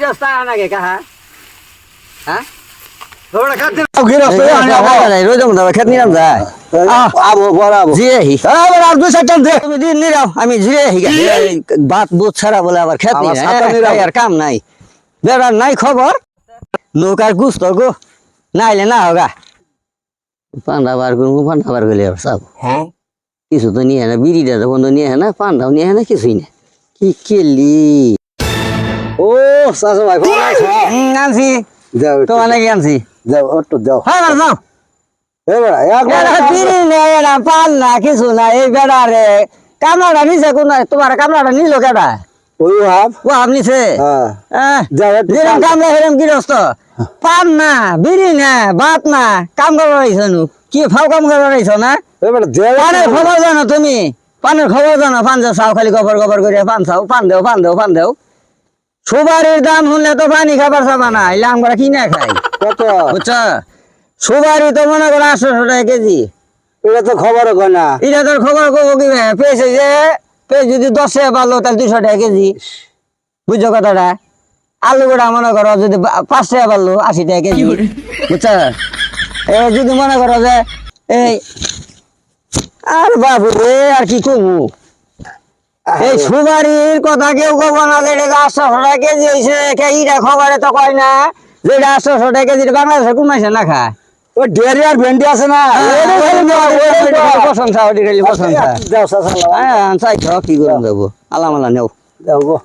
গিরস্তা আনাগে কাহা হ্যাঁ তোরা খাতে গিরস্ত আনি আবো রোজ দাও খেত নিলাম যায় আবো বরাবো জিরে হি আবার আর দুই চারটা দে তুমি দিন নিরাও আমি জিরে হি বাত বুত ছাড়া বলে আবার খেত আমার নিলাম ছাতা নিরাও। আর কাম নাই বেড়ার নাই খবর নৌকার গুস্ত গো নাইলে না হোগা পান্ডা বার করবো পান্ডা বার করলে আবার সব হ্যাঁ কিছু তো নিয়ে না বিড়িটা তো বন্ধ নিয়ে না পান্ডাও নিয়ে না কিছুই না কি কেলি ও সাসু ভাই ফোন আছে আনছি যাও তো নাকি আনছি যাও একটু যাও হ্যাঁ যাও এবার একবার বিড়ি নেই না পান না কিছু না এই বেড়া রে কামড়াটা নিছে কোন তোমার কামড়াটা নিল কেডা ওই হাফ ও আপনিছে হ্যাঁ যাও একটু যেরকম কামড়া সেরকম গৃহস্থ পান না বিড়ি না ভাত না কাম করা রয়েছে নু কি ফাও কাম করা রয়েছ না এবার দেও পানের খবর জানো তুমি পানের খবর জানো পান যে চাও খালি গবর গবর করে পান চাও পান দেও পান দেও পান দেও সুপারির দাম শুনলে তো পানি খাবার চাবা না এলে আমরা কিনে খাই কত বুঝছ সুপারি তো মনে করো 800 টাকা কেজি এটা তো খবর কয় না এটা তোর খবর কব কি পেয়েছে যে পেয়ে যদি 10 টাকা পারলো তাহলে 200 টাকা কেজি বুঝছো কথাটা আলু গোটা মনে করো যদি 5 টাকা পারলো 80 টাকা কেজি বুঝছ এই যদি মনে করো যে এই আর বাবু রে আর কি কমু এই সুপারির কথা কেউ কব না যে এটা 800 টাকা কেজি হয়েছে এইটা খবরে তো কয় না যে এটা 800 টাকা কেজি বাংলাদেশে কমাইছে না খায় ও ডেরি আর ভেন্ডি আছে না প্রশংসা যাও সাসা হ্যাঁ চাই কি করুন যাবো আলামালা নেও যাও গো